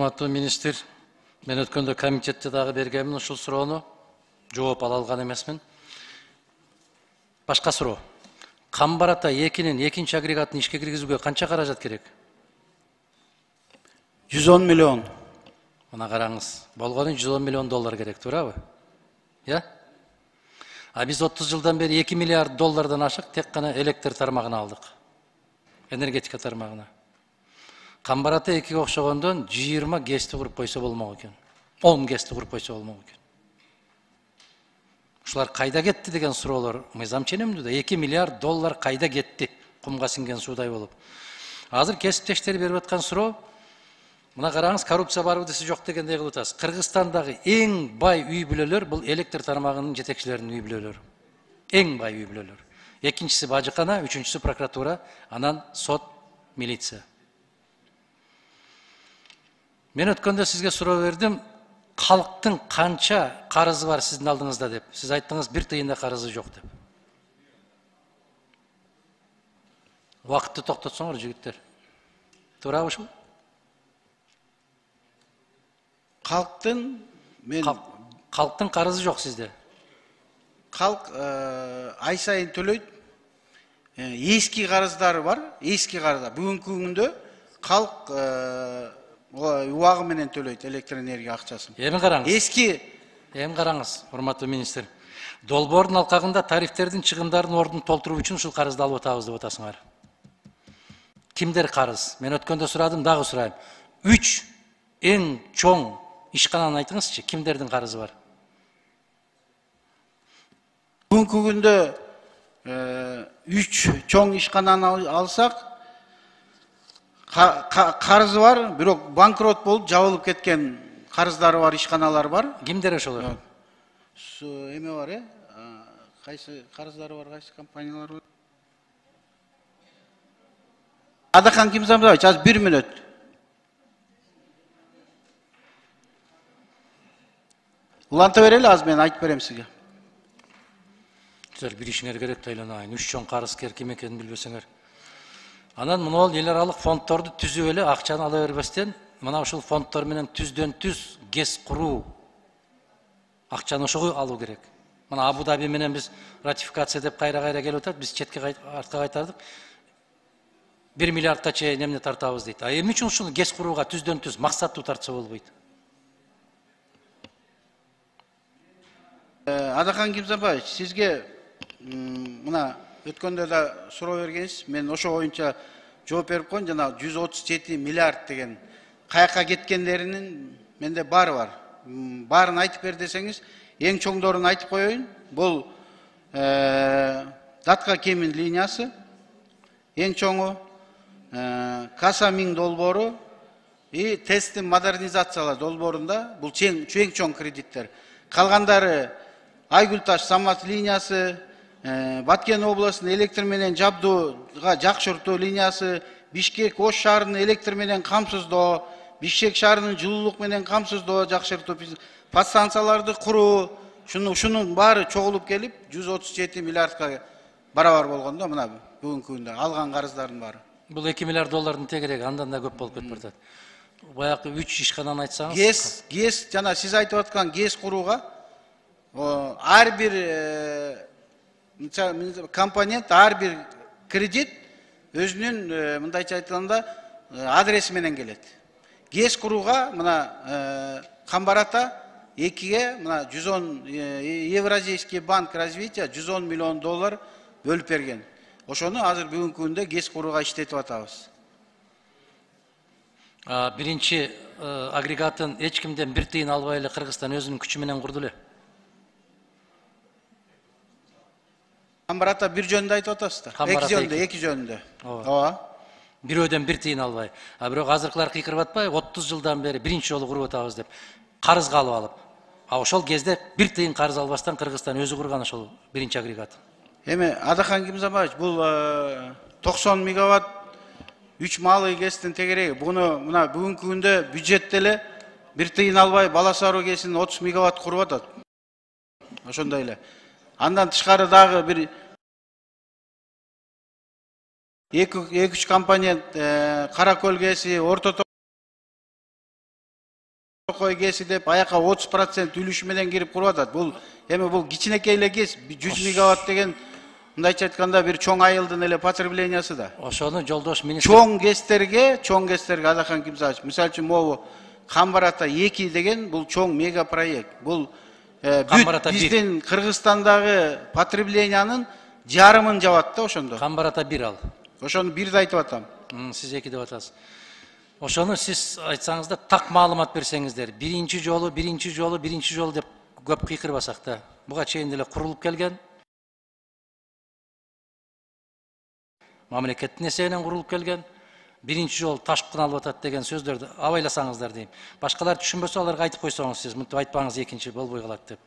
Урматтуу министр, мен өткөндө комитетте дагы бергенмин ушул суроону. Жооп ала алган эмесмин. Башка суроо. Камбар-Ата 2-нин экинчи агрегатын ишке киргизүүгө канча каражат керек? 110 миллион. Мына караңыз. Болгону 110 миллион доллар керек, туурабы? Я? А биз 30 жылдан бери 2 миллиард доллардан ашык тек гана электр тармагына алдык. Энергетика тармагына. Камбар-Ата 2-ге окшогондон 20 ГЭСти куруп койсо болмок экен. 10 ГЭСти куруп койсо болмок экен. Ушулар кайда кетти деген суроолор мыйзам ченемдүү да. 2 миллиард доллар кайда кетти? Кумга синген суудай болуп. Азыр кесиптештер берип аткан суроо, мына караңыз, коррупция барбы десе жок дегендей кылып атасыз. Кыргызстандагы эң бай үй бүлөлөр бул электр тармагынын жетекчилеринин үй бүлөлөрү. Эң бай үй бүлөлөр. Экинчиси бажыкана, үчүнчүсү прокуратура, анан сот, милиция. Мен өткөндө сизге суроо бердим, калктын канча карызы бар сиздин алдыңызда деп. Сиз айттыңыз, 1 тыйын да карызы жок деп. Убакытты токтотсоңор жигиттер. Туурабы ушул? Халктын Калктын карызы жок сизде. Халк ай сайын төлөйт. Эски карыздары бар, эски карыздар. Бүгүнкү күндө халк убагы менен төлөйт электр энергия акчасын. Эми караңыз. Эми караңыз, урматтуу министр. Долбоордун алкагында тарифтердин чыгымдарын ордун толтуруу үчүн ушул карызды алып атабыз деп атасыңар. Кимдер карыз? Мен өткөндө сурадым, дагы сурайм. 3 эң чоң ишкананы айтыңызчы, кимдердин карызы бар? Бүгүнкү күндө 3 чоң ишкананы алсак, карызы бар, бирок банкрот болуп жабылып кеткен карыздары бар, ишканалар бар. Кимдер ошолор? Эме бар, кайсы карыздары бар, кайсы компаниялар бар? Адахан Кимзамбаевич, аз 1 мүнөт. Уланта берели, аз мен айтып берем сизге. Силер бир ишиңер керек да айланайын. 3 чоң карызкер ким экенин билбесеңер. Анан мына эл аралык фонддорду түзүп эле акчаны ала бербестен, мына ушул фонддор менен түз ГЭС куруу акчаны ошого алуу керек. Мына Абу Даби менен биз ратификация деп кайра келип атат, биз четке артка кайтардык. 1 миллиардка чейин эмне тартабыз дейт. А эмне үчүн ушул ГЭС курууга түз максаттуу тартса болбойт? Адахан Кимзамбаевич, сизге мына өткөндө да суроо бергенсиз, мен ошо боюнча жооп берип коеюн. Жана 137 миллиард деген каяка кеткендеринин менде баары бар. Баарын айтып бер десеңиз, эң чоңдорун айтып коеюн. Бул Датка Кемин линиясы, эң чоңу, Касамин долбоору и тесттин модернизациялар долбоорунда бул эң чоң кредиттер. Калгандары Айгүлташ Самат линиясы, Баткен областынын электр менен жабдууга жакшыртуу линиясы, Бишкек Ош шаарынын электр менен камсыздоо, Бишкек шаарынын жылуулук менен камсыздоо жакшыртуу, подстанцияларды куруу, шунун баары чогулуп келип 137 миллиардка барабар болгондо, мына бүгүнкү күндө алган карыздардын баары. Бул 2 миллиард доллардын тегереги андан да көп болуп кетип атат. Баягы 3 ишкананы айтсаңыз. ГЭС жана сиз айтып аткан ГЭС курууга ар бир компонент, ар бир кредит өзүнүн мындайча айтканда адреси менен келет. ГЭС курууга мына Камбар-Ата 2-ге мына 110 Евразийский банк развития 110 миллион доллар бөлүп берген. Ошону азыр бүгүнкү күндө ГЭС курууга иштетип атабыз. Биринчи агрегатын эч кимден 1 тыйын албай эле Кыргызстан өзүнүн күчү менен курду эле. Камбар-Ата бир жөнүндө айтып атасыздар. Эки жөнүндө. Ооба. Бирөөдөн 1 тыйын албай. Бирок азыркылар кыйкырып атпай, 30 жылдан бери биринчи жолу куруп атабыз деп. Карызга алып. Ошол кезде 1 тыйын карыз албастан Кыргызстан өзү курган ошол биринчи агрегат. Эми Адахан Кимзамбаевич, бул 90 мегаватт 3 малый ГЭСтин тегереги. Буну мына бүгүнкү күндө бюджетте эле 1 тыйын албай Баласаруу ГЭСин 30 мегаватт куруп атат. Ошондой эле. Андан тышкары дагы бир 2-3 компонент Каракөл ГЭСи, Орто Донской ГЭСи деп аяка 30% үлүшү менен кирип куруп атат. Бул эми бул кичинекей эле ГЭС 100 мегаватт деген мындайча айтканда бир чоң айылдын эле потреблениясы да. Ошону жолдош министр Чоң ГЭСтерге Адакан Кимсаевич, мисалы үчүн могу Камбарата 2 деген бул чоң мега проект. Бул биздин Кыргызстандагы потреблениянын жарымын жабат да ошондо. Камбарата 1 ал. Ошону 1 айтып атам. Сиз 2 деп атасыз. Ошону сиз айтсаңыз да так маалымат берсеңиздер. Биринчи жолу деп көп кыйкырбасак да. Буга чейин деле курулуп келген. Мамлекеттин эсебинен курулуп келген. Биринчи жолу ташкын алып атат деген сөздөрдү абайласаңыздар дейм. Башкалар түшүнбөсө аларга айтып койсоңуз сиз, мынтип айтпаңыз экинчи болбой калат деп.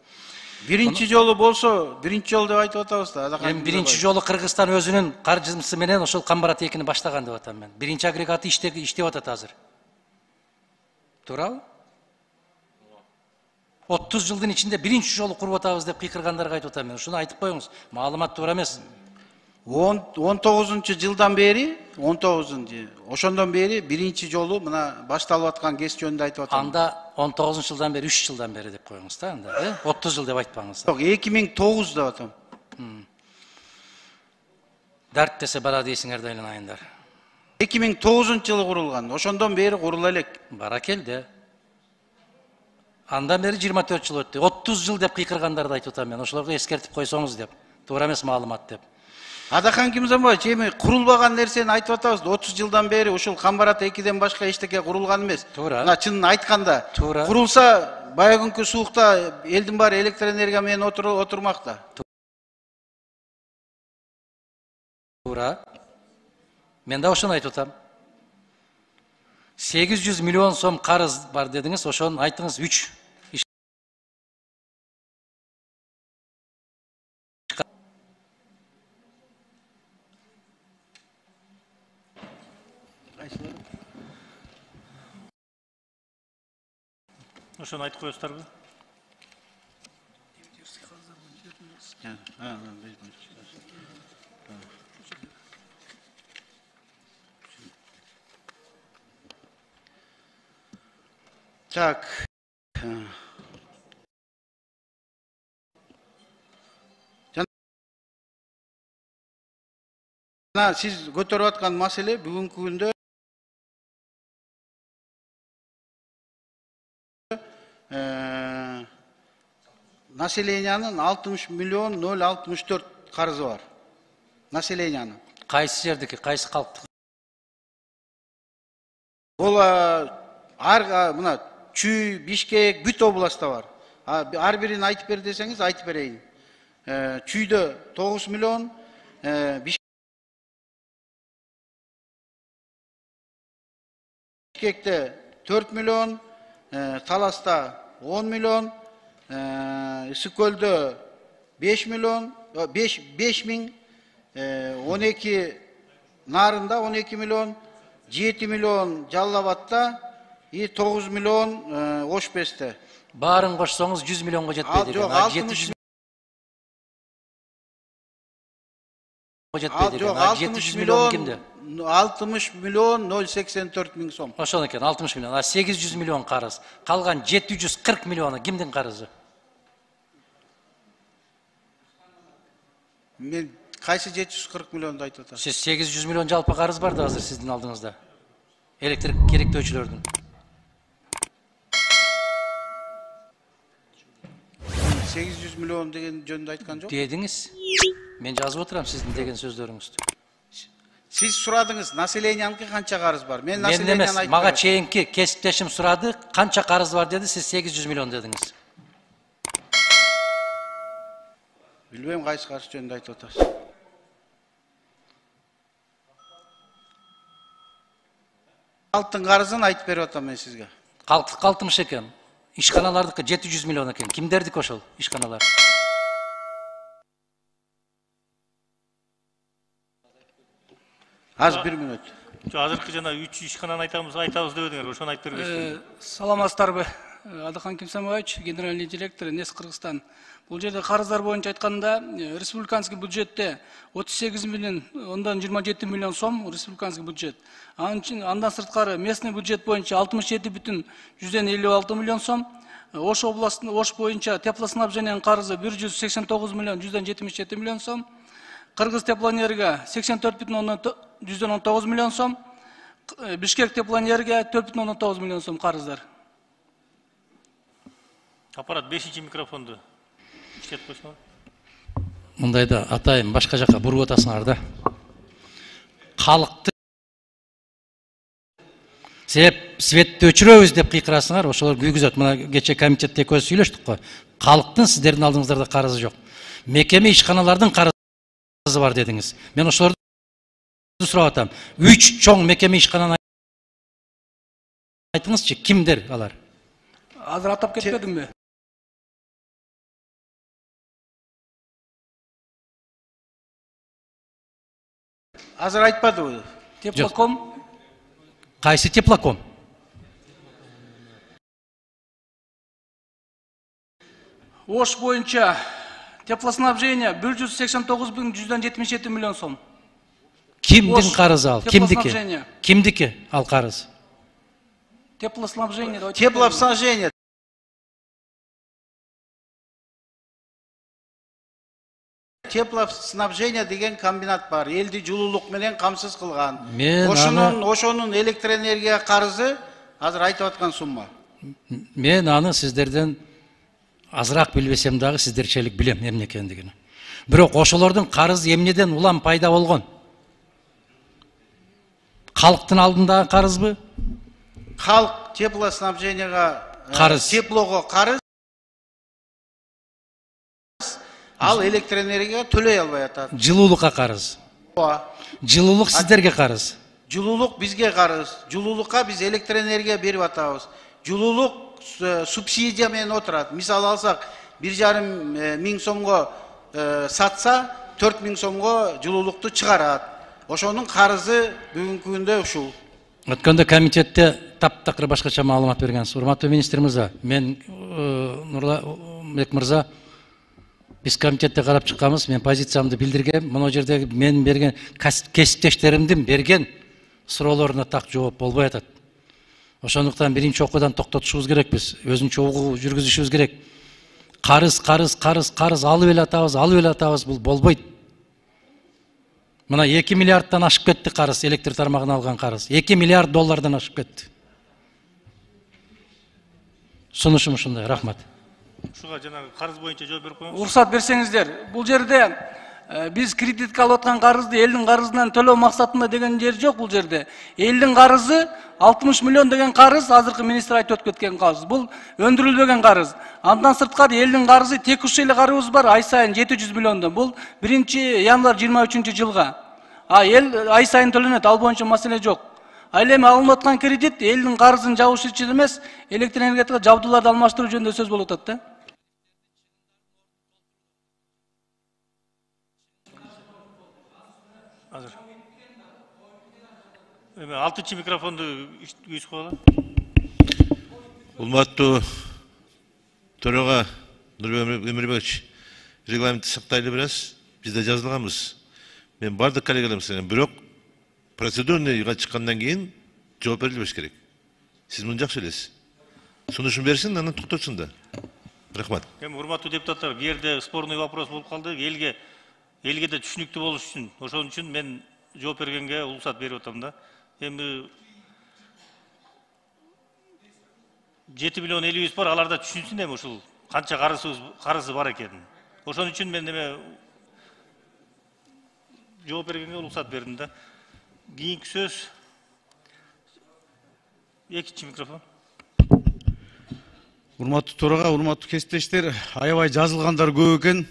Биринчи жолу болсо, биринчи жол деп айтып атабыз да. Эми биринчи жолу Кыргызстан өзүнүн каржысы менен ошол Камбарата 2-ни баштаган деп атам мен. Биринчи агрегаты иштеп атат азыр. Туурабы? 30 жылдын ичинде биринчи жолу куруп атабыз деп кыйкыргандарга айтып атам мен. Ушуну айтып коюңуз. Маалымат туура эмес. 19 жылдан бери, ошондон бери биринчи жолу мына башталып аткан ГЭС жөнүндө айтып атам. Анда 19 жылдан бери, 3 жылдан бери деп коюңуз да анда, 30 жыл деп айтпаңыз. Жок, 2009 деп атам. Дарт десе бара дейсиңер да эле айындар. 2009-жылы курулган. Ошондон бери курула элек. Бара келди. Андан бери 24 жыл өттү. 30 жыл деп кыйкыргандарды айтып атам мен. Ошолорго эскертип койсоңуз деп. Туура эмес маалымат деп. Адакан Кимзамбаевич, эми курулбаган нерсени айтып атабыз. 30 жылдан бери ушул Камбарата 2ден башка эчтеке курулган эмес. Туура. Мына чынын айтканда, Туура. курулса баягынкы суукта элдин баары электр энергия менен отурмакта. Туура. Мен да ошону айтып атам. 800 миллион сом карыз бар дедиңиз, ошону айтыңыз 3. Ошону айтып коесуздарбы? Так. Жана сиз көтөрүп аткан маселе бүгүнкү күндө населениянын 60 миллион 064 карызы бар. Населениянын. Кайсы жердики, кайсы калктыкы? Бул мына Чүй, Бишкек, бүт областта бар. Ар бирин айтып бер десеңиз, айтып берейин. Чүйдө 9 миллион, Бишкекте 4 миллион, Таласта 10 миллион, Ысык көлдө 5 миллион, 5 миң, 12 Нарында 12 миллион, 7 миллион Жалал Абадта, 9 миллион Ош Бесте. Баарын кошсоңуз 100 миллионго жетпейт экен. 700 миллион кимде? 60 миллион 084 миң сом. Ошол экен, 60 миллион. 800 миллион карыз. Калган 740 миллиону кимдин карызы? Мен кайсы 740 миллионду айтып атам? Сиз 800 миллион жалпы карыз бар да азыр сиздин алдыңызда. Электр керектөөчүлөрдүн. 800 миллион деген жөнүндө айткан жок. Дедиңиз. Мен жазып отурам сиздин деген сөздөрүңүздү. Сиз сурадыңыз, населенияныкы канча карыз бар? Мен Мен населенияны эмес, айтып мага берем. чейинки кесиптешим сурады, канча карыз бар деди, сиз 800 миллион дедиңиз. Билбейм кайсы карыз жөнүндө айтып атасыз. Алтын карызын айтып берип атам мен сизге. Калтымыш экен. Ишканалардыкы 700 миллион экен. Кимдердики ошол ишканалар? Аз 1 мүнөт. Азыркы жана 3 ишкананы айтабыз деп өдүңөр, ошону айтып бербейсиздерби? Саламатсыздарбы? Адахан Кимсамович, генеральный директор НЕС Кыргызстан. Бул жерде карыздар боюнча айтканда, республиканский бюджетте 38 миллион, ондан 27 миллион сом республиканский бюджет. Андан сырткары местный бюджет боюнча 67,56 миллион сом. Ош областында, Ош боюнча теплоснабжениянын карызы 189 миллион 177 миллион сом. Кыргыз теплоэнерго 84,19 миллион сом. Бишкек теплоэнерго 4,9 миллион сом карыздар. Аппарат 5-ші микрофонды иштетип койсоңор. Мындайда атайын башка жака буруп атасыңар да. Халыкты себеп светти өчүрөбүз деп кыйкырасыңар, ошолор күйгүзөт. Мына кече комитетте көз сүйлөштүк го. Калктын сиздердин алдыңыздарда карызы жок. Мекеме ишканалардын карызы бар дедиңиз. Мен ошолорду сурап атам. 3 чоң мекеме ишкананы айтыңызчы, кимдер алар? Азыр атап кетпедимби? Азыр айтпадыбы? Теплоком, Кайсы теплоком? Ош боюнча теплоснабжение 189,177 миллион сом. Кимдин карызы ал? Кимдики? Теплоснабжение. Кимдики ал карыз? Теплоснабжение. Теплоснабжение. Теплоснабжение деген комбинат бар. Элди жылуулук менен камсыз кылган. Ошонун электроэнергия карызы азыр айтып аткан сумма. Мен аны сиздерден азыраак билбесем дагы сиздерчелик билем эмне экендигин. Бирок ошолордун карызы эмнеден улам пайда болгон? Калктын алдындагы карызбы? Халк теплоснабженияга Карыз. теплого карыз, ал электроэнергияга төлөй албай атат. Жылуулукка карыз. Жылуулук сиздерге карыз. Жылуулук бизге карыз. Жылуулукка биз электроэнергия берип атабыз. Жылуулук субсидия менен отурат. Мисалы алсак 1,5 миң сомго сатса 4 миң сомго жылуулукту чыгарат. Ошонун карызы бүгүнкү күндө ушул. Өткөндө комитетте таптакыр башкача маалымат бергенсиз. Урматтуу министр мырза, мен Нурланбек мырза, биз комитетте карап чыкканбыз, мен позициямды билдиргем. Мына жердеги мен берген кесиптештеримдин берген суроолоруна так жооп болбой атат. Ошондуктан биринчи окуудан токтотушубуз керекпиз. Өзүнчө угуу жүргүзүшүбүз керек. Карыз алып эле атабыз, бул болбойт. Мына 2 миллиардтан ашып кетти карыз, электр тармагына алган карыз. 2 миллиард доллардан ашып кетти. Сунушум ушундай, рахмат. Ушуга жанагы карыз боюнча жооп берип коюңуз. Уруксат берсеңиздер. Бул жерде биз кредитке алып аткан карызды элдин карызынан төлөө максатында деген жер жок бул жерде. Элдин карызы 60 миллион деген карыз, азыркы министр айтып өткөн карыз. Бул өндүрүлбөгөн карыз. Андан сырткары элдин карызы текущий эле карызыбыз бар, ай сайын 700 миллиондон. Бул 1-январь 23-жылга. Эл ай сайын төлөнөт, ал боюнча маселе жок. Ал эми алынып аткан кредит элдин карызын жабыш үчүн эмес, электроэнергетика жабдууларды алмаштыруу жөнүндө сөз болуп атат да. Азыр. Эми 6-чы микрофонду күйүз коелу. Урматтуу төрага Нурбек Эмирбекович, регламентти сактайлы бересиз. Бизде жазылганбыз. Мен бардык коллегаларым сенен, бирок процедурныйга чыккандан кийин жооп берилбеш керек. Сиз муну жакшы билесиз. Сунушун берсин, анан токтотсун да. Рахмат. Эми урматтуу депутаттар, бу жерде спорный вопрос болуп калды. Элге да түшүнүктүү болуш үчүн, ошон үчүн мен жооп бергенге уруксат берип атам да. Эми 7 миллион элибиз бар, аларда түшүнсүн эми ушул канча карызы бар экенин. Ошон үчүн мен эме жооп бергенге уруксат бердим да. Кийинки сөз 2-чы микрофон. Урматтуу төрага, урматтуу кесиптештер, аябай жазылгандар көп экен.